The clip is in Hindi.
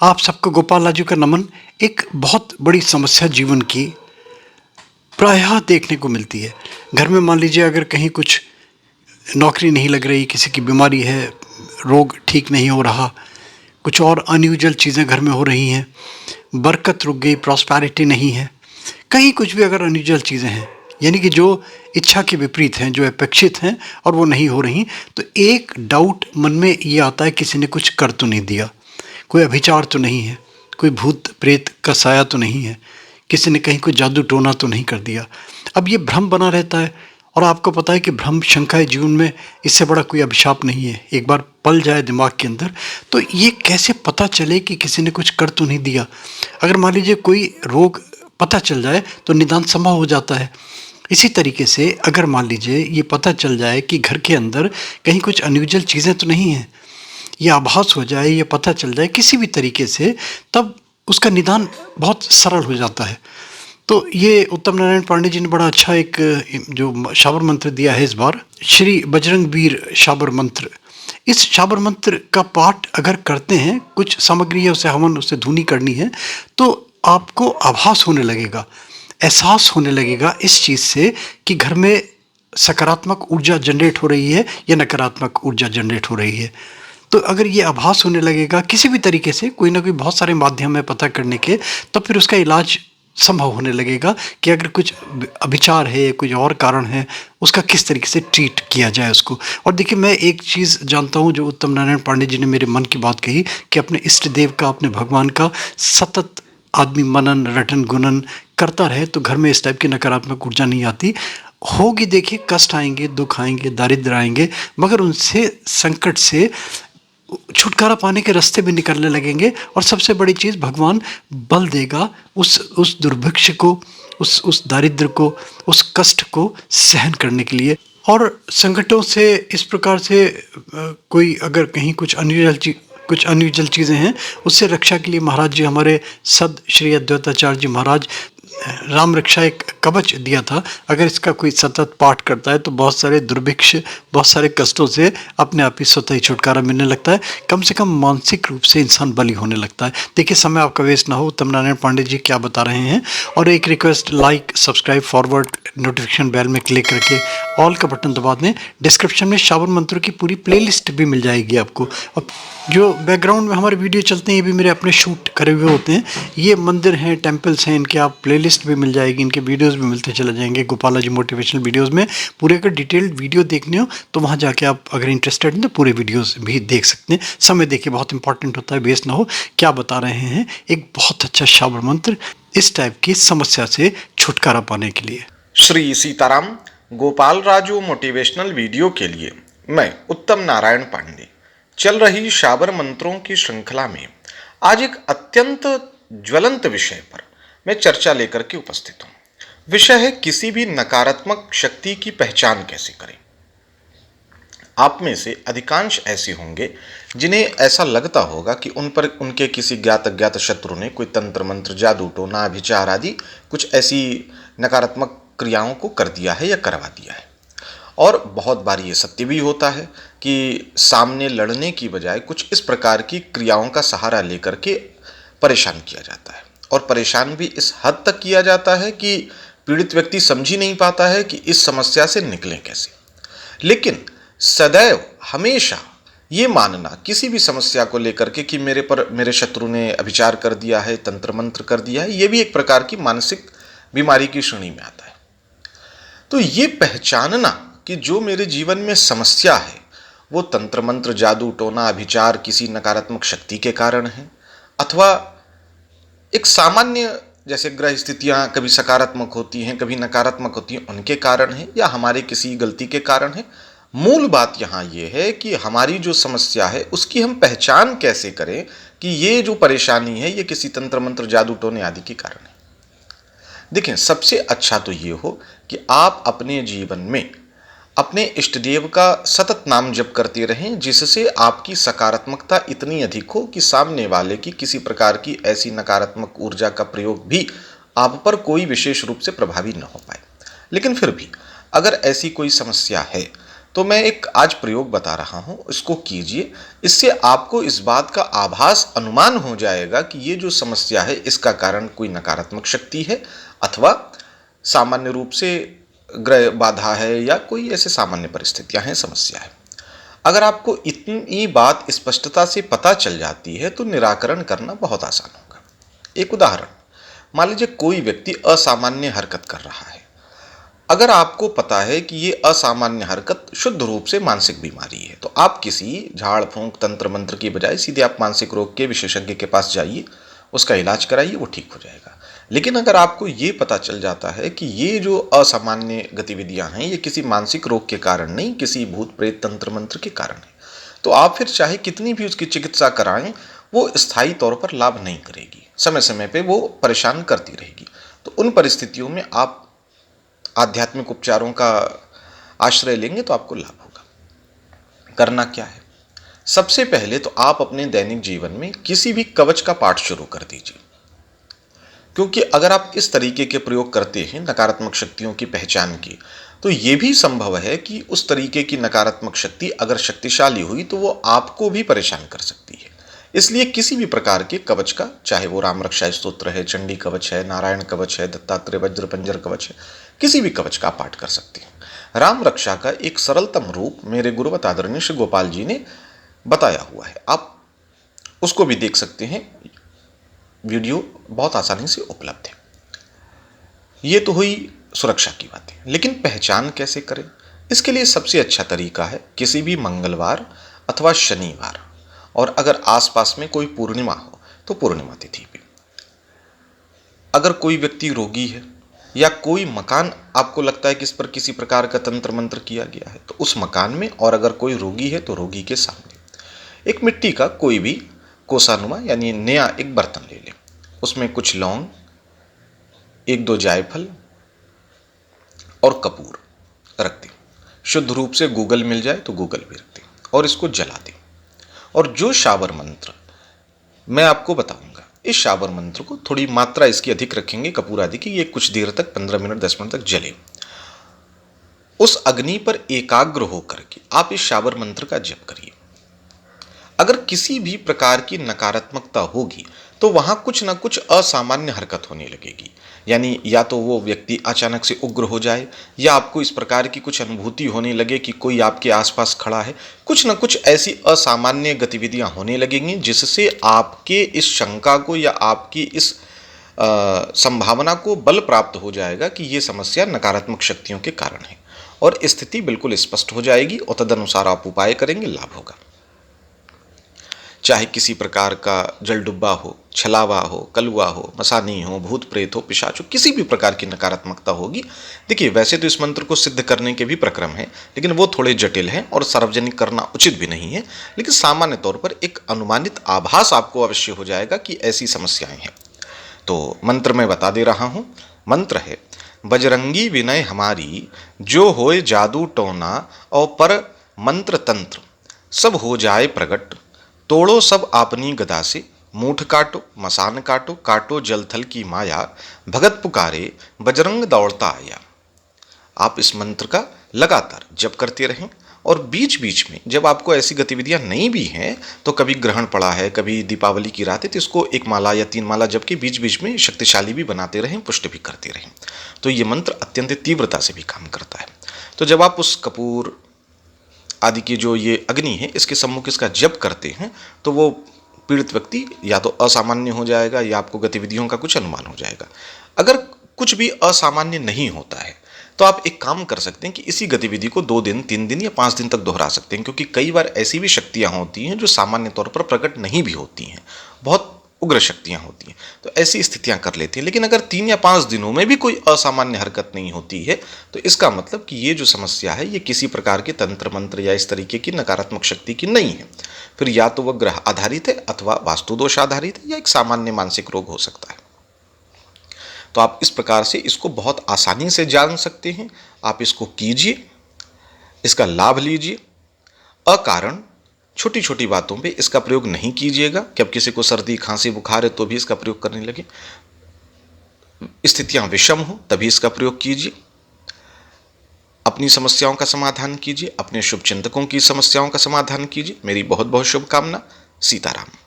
आप सबको गोपाल राजू का नमन। एक बहुत बड़ी समस्या जीवन की प्रायः देखने को मिलती है। घर में मान लीजिए अगर कहीं कुछ नौकरी नहीं लग रही, किसी की बीमारी है, रोग ठीक नहीं हो रहा, कुछ और अनयूजुअल चीज़ें घर में हो रही हैं, बरकत रुक गई, प्रॉस्पेरिटी नहीं है, कहीं कुछ भी अगर अनयूजुअल चीज़ें हैं, यानी कि जो इच्छा के विपरीत हैं, जो अपेक्षित हैं और वो नहीं हो रही, तो एक डाउट मन में ये आता है किसी ने कुछ कर तो नहीं दिया, कोई अभिचार तो नहीं है, कोई भूत प्रेत का साया तो नहीं है, किसी ने कहीं कोई जादू टोना तो नहीं कर दिया। अब ये भ्रम बना रहता है और आपको पता है कि भ्रम शंका जीवन में इससे बड़ा कोई अभिशाप नहीं है। एक बार पल जाए दिमाग के अंदर तो ये कैसे पता चले कि किसी ने कुछ कर तो नहीं दिया। अगर मान लीजिए कोई रोग पता चल जाए तो निदान संभव हो जाता है। इसी तरीके से अगर मान लीजिए ये पता चल जाए कि घर के अंदर कहीं कुछ अनयूजुअल चीज़ें तो नहीं हैं, ये आभास हो जाए, ये पता चल जाए किसी भी तरीके से, तब उसका निदान बहुत सरल हो जाता है। तो ये उत्तम नारायण पांडे जी ने बड़ा अच्छा एक जो शाबर मंत्र दिया है इस बार, श्री बजरंग वीर शाबर मंत्र। इस शाबर मंत्र का पाठ अगर करते हैं, कुछ सामग्री है उसे हवन, उसे धुनी करनी है, तो आपको आभास होने लगेगा, एहसास होने लगेगा इस चीज़ से कि घर में सकारात्मक ऊर्जा जनरेट हो रही है या नकारात्मक ऊर्जा जनरेट हो रही है। तो अगर ये आभास होने लगेगा किसी भी तरीके से, कोई ना कोई बहुत सारे माध्यम है पता करने के, तो फिर उसका इलाज संभव होने लगेगा कि अगर कुछ अभिचार है, कुछ और कारण है, उसका किस तरीके से ट्रीट किया जाए उसको। और देखिए, मैं एक चीज़ जानता हूँ जो उत्तम नारायण पांडे जी ने मेरे मन की बात कही कि अपने इष्ट देव का, अपने भगवान का सतत आदमी मनन रटन गुणन करता रहे तो घर में इस टाइप की नकारात्मक ऊर्जा नहीं आती। होगी, देखिए, कष्ट आएंगे, दुख आएंगे, दारिद्र आएंगे, मगर उनसे, संकट से छुटकारा पाने के रास्ते भी निकलने लगेंगे। और सबसे बड़ी चीज़, भगवान बल देगा उस दुर्भिक्ष को, उस दारिद्र को, उस कष्ट को सहन करने के लिए। और संकटों से इस प्रकार से कोई अगर कहीं कुछ अनयूजुअल चीज़ें हैं, उससे रक्षा के लिए महाराज जी, हमारे सद श्री अद्वैताचार्य जी महाराज, राम रक्षा एक कवच दिया था। अगर इसका कोई सतत पाठ करता है तो बहुत सारे दुर्भिक्ष, बहुत सारे कष्टों से अपने आप ही स्वतः ही छुटकारा मिलने लगता है। कम से कम मानसिक रूप से इंसान बली होने लगता है। देखिए, समय आपका वेस्ट ना हो, उत्तम नारायण पांडे जी क्या बता रहे हैं। और एक request, like, subscribe, forward, notification bell में क्लिक करके ऑल का बटन दबा दें। डिस्क्रिप्शन में शाबर मंत्रों की पूरी प्लेलिस्ट भी मिल जाएगी आपको। अब जो बैकग्राउंड में हमारे वीडियो चलते हैं, ये भी मेरे अपने शूट करे हुए होते हैं। ये मंदिर हैं, टेम्पल्स हैं, इनके आप प्लेलिस्ट भी मिल जाएगी, इनके वीडियोस भी मिलते चले जाएंगे। गोपाला जी मोटिवेशनल वीडियोस में पूरे का डिटेल्ड वीडियो देखने हो तो वहाँ जाके आप अगर इंटरेस्टेड हैं तो पूरे वीडियोस भी देख सकते हैं। समय देखिए बहुत इंपॉर्टेंट होता है, वेस्ट ना हो। क्या बता रहे हैं, एक बहुत अच्छा शाबर मंत्र इस टाइप की समस्या से छुटकारा पाने के लिए। श्री सीताराम। गोपाल राजू मोटिवेशनल वीडियो के लिए मैं उत्तम नारायण पांडे चल रही शाबर मंत्रों की श्रृंखला में आज एक अत्यंत ज्वलंत विषय पर मैं चर्चा लेकर के उपस्थित हूँ। विषय है, किसी भी नकारात्मक शक्ति की पहचान कैसे करें। आप में से अधिकांश ऐसे होंगे जिन्हें ऐसा लगता होगा कि उन पर उनके किसी ज्ञात अज्ञात शत्रु ने कोई तंत्र मंत्र, जादू टोना, अभिचार आदि कुछ ऐसी नकारात्मक क्रियाओं को कर दिया है या करवा दिया है। और बहुत बार ये सत्य भी होता है कि सामने लड़ने की बजाय कुछ इस प्रकार की क्रियाओं का सहारा लेकर के परेशान किया जाता है। और परेशान भी इस हद तक किया जाता है कि पीड़ित व्यक्ति समझ ही नहीं पाता है कि इस समस्या से निकलें कैसे। लेकिन सदैव हमेशा ये मानना किसी भी समस्या को लेकर के कि मेरे पर मेरे शत्रु ने अभिचार कर दिया है, तंत्र मंत्र कर दिया है, ये भी एक प्रकार की मानसिक बीमारी की श्रेणी में आता है। तो ये पहचानना कि जो मेरे जीवन में समस्या है वो तंत्र मंत्र, जादू टोना, अभिचार किसी नकारात्मक शक्ति के कारण है, अथवा एक सामान्य जैसे ग्रह स्थितियां कभी सकारात्मक होती हैं, कभी नकारात्मक होती हैं, उनके कारण है, या हमारे किसी गलती के कारण है। मूल बात यहाँ ये है कि हमारी जो समस्या है उसकी हम पहचान कैसे करें कि ये जो परेशानी है ये किसी तंत्र मंत्र, जादू टोने आदि के कारण है। देखें, सबसे अच्छा तो ये हो कि आप अपने जीवन में अपने इष्ट देव का सतत नाम जप करते रहें, जिससे आपकी सकारात्मकता इतनी अधिक हो कि सामने वाले की किसी प्रकार की ऐसी नकारात्मक ऊर्जा का प्रयोग भी आप पर कोई विशेष रूप से प्रभावी न हो पाए। लेकिन फिर भी अगर ऐसी कोई समस्या है तो मैं एक आज प्रयोग बता रहा हूं, इसको कीजिए। इससे आपको इस बात का आभास अनुमान हो जाएगा कि ये जो समस्या है इसका कारण कोई नकारात्मक शक्ति है अथवा सामान्य रूप से ग्रह बाधा है या कोई ऐसे सामान्य परिस्थितियां हैं, समस्या है। अगर आपको इतनी बात स्पष्टता से पता चल जाती है तो निराकरण करना बहुत आसान होगा। एक उदाहरण, मान लीजिए कोई व्यक्ति असामान्य हरकत कर रहा है। अगर आपको पता है कि ये असामान्य हरकत शुद्ध रूप से मानसिक बीमारी है तो आप किसी झाड़ फूंक तंत्र मंत्र की बजाय सीधे आप मानसिक रोग के विशेषज्ञ के पास जाइए, उसका इलाज कराइए, वो ठीक हो जाएगा। लेकिन अगर आपको ये पता चल जाता है कि ये जो असामान्य गतिविधियां हैं ये किसी मानसिक रोग के कारण नहीं, किसी भूत प्रेत तंत्र मंत्र के कारण है, तो आप फिर चाहे कितनी भी उसकी चिकित्सा कराएं वो स्थायी तौर पर लाभ नहीं करेगी, समय समय पे वो परेशान करती रहेगी। तो उन परिस्थितियों में आप आध्यात्मिक उपचारों का आश्रय लेंगे तो आपको लाभ होगा। करना क्या है? सबसे पहले तो आप अपने दैनिक जीवन में किसी भी कवच का पाठ शुरू कर दीजिए, क्योंकि अगर आप इस तरीके के प्रयोग करते हैं नकारात्मक शक्तियों की पहचान की, तो ये भी संभव है कि उस तरीके की नकारात्मक शक्ति अगर शक्तिशाली हुई तो वो आपको भी परेशान कर सकती है। इसलिए किसी भी प्रकार के कवच का, चाहे वो राम रक्षा स्तोत्र है, चंडी कवच है, नारायण कवच है, दत्तात्रेय वज्र पंजर कवच है, किसी भी कवच का पाठ कर सकते हैं। राम रक्षा का एक सरलतम रूप मेरे गुरुवत आदरणीय श्री गोपाल जी ने बताया हुआ है, आप उसको भी देख सकते हैं, वीडियो बहुत आसानी से उपलब्ध है। ये तो हुई सुरक्षा की बातें, लेकिन पहचान कैसे करें? इसके लिए सबसे अच्छा तरीका है किसी भी मंगलवार अथवा शनिवार, और अगर आसपास में कोई पूर्णिमा हो तो पूर्णिमा तिथि पे। अगर कोई व्यक्ति रोगी है या कोई मकान आपको लगता है कि इस पर किसी प्रकार का तंत्र मंत्र किया गया है, तो उस मकान में, और अगर कोई रोगी है तो रोगी के सामने एक मिट्टी का कोई भी कोसानुमा यानी नया एक बर्तन ले लें, उसमें कुछ लौंग, एक दो जायफल और कपूर रख दें। शुद्ध रूप से गूगल मिल जाए तो गूगल भी रख दें और इसको जला दें। और जो शाबर मंत्र मैं आपको बताऊंगा, इस शाबर मंत्र को थोड़ी मात्रा इसकी अधिक रखेंगे कपूर आदि की, ये कुछ देर तक 15 मिनट 10 मिनट तक जले। उस अग्नि पर एकाग्र होकर के आप इस शाबर मंत्र का जप करिए। अगर किसी भी प्रकार की नकारात्मकता होगी तो वहां कुछ ना कुछ असामान्य हरकत होने लगेगी, यानी या तो वो व्यक्ति अचानक से उग्र हो जाए या आपको इस प्रकार की कुछ अनुभूति होने लगे कि कोई आपके आसपास खड़ा है। कुछ ना कुछ ऐसी असामान्य गतिविधियां होने लगेंगी जिससे आपके इस शंका को या आपकी इस संभावना को बल प्राप्त हो जाएगा कि ये समस्या नकारात्मक शक्तियों के कारण है, और स्थिति बिल्कुल स्पष्ट हो जाएगी और तदनुसार आप उपाय करेंगे, लाभ होगा। चाहे किसी प्रकार का जल डुब्बा हो, छलावा हो, कलुआ हो, मसानी हो, भूत प्रेत हो, पिशाच हो, किसी भी प्रकार की नकारात्मकता होगी। देखिए, वैसे तो इस मंत्र को सिद्ध करने के भी प्रक्रम हैं, लेकिन वो थोड़े जटिल हैं और सार्वजनिक करना उचित भी नहीं है। लेकिन सामान्य तौर पर एक अनुमानित आभास आपको अवश्य हो जाएगा कि ऐसी समस्याएं हैं। तो मंत्र मैं बता दे रहा हूं। मंत्र है, बजरंगी विनय हमारी, जो होए जादू टोना और पर मंत्र तंत्र, सब हो जाए प्रगट, तोड़ो सब आपनी गदा से, मूठ काटो मसान काटो, काटो जलथल की माया, भगत पुकारे बजरंग दौड़ता आया। आप इस मंत्र का लगातार जप करते रहें, और बीच बीच में जब आपको ऐसी गतिविधियां नहीं भी हैं, तो कभी ग्रहण पड़ा है, कभी दीपावली की रात है, तो इसको 1 माला या 3 माला जप के बीच बीच में शक्तिशाली भी बनाते रहें, पुष्ट भी करते रहें। तो ये मंत्र अत्यंत तीव्रता से भी काम करता है। तो जब आप उस कपूर आदि की जो ये अग्नि है इसके सम्मुख इसका जप करते हैं तो वो पीड़ित व्यक्ति या तो असामान्य हो जाएगा या आपको गतिविधियों का कुछ अनुमान हो जाएगा। अगर कुछ भी असामान्य नहीं होता है तो आप एक काम कर सकते हैं कि इसी गतिविधि को 2 दिन 3 दिन या 5 दिन तक दोहरा सकते हैं, क्योंकि कई बार ऐसी भी शक्तियां होती हैं जो सामान्य तौर पर प्रकट नहीं भी होती हैं, बहुत उग्र शक्तियां होती हैं, तो ऐसी स्थितियां कर लेती हैं। लेकिन अगर 3 या 5 दिनों में भी कोई असामान्य हरकत नहीं होती है तो इसका मतलब कि ये जो समस्या है ये किसी प्रकार के तंत्र मंत्र या इस तरीके की नकारात्मक शक्ति की नहीं है। फिर या तो वह ग्रह आधारित है अथवा वास्तु दोष आधारित है या एक सामान्य मानसिक रोग हो सकता है। तो आप इस प्रकार से इसको बहुत आसानी से जान सकते हैं। आप इसको कीजिए, इसका लाभ लीजिए। अकारण छोटी छोटी बातों पे इसका प्रयोग नहीं कीजिएगा कि अब किसी को सर्दी खांसी बुखार है तो भी इसका प्रयोग करने लगे। स्थितियां विषम हो तभी इसका प्रयोग कीजिए। अपनी समस्याओं का समाधान कीजिए, अपने शुभचिंतकों की समस्याओं का समाधान कीजिए। मेरी बहुत बहुत शुभकामना। सीताराम।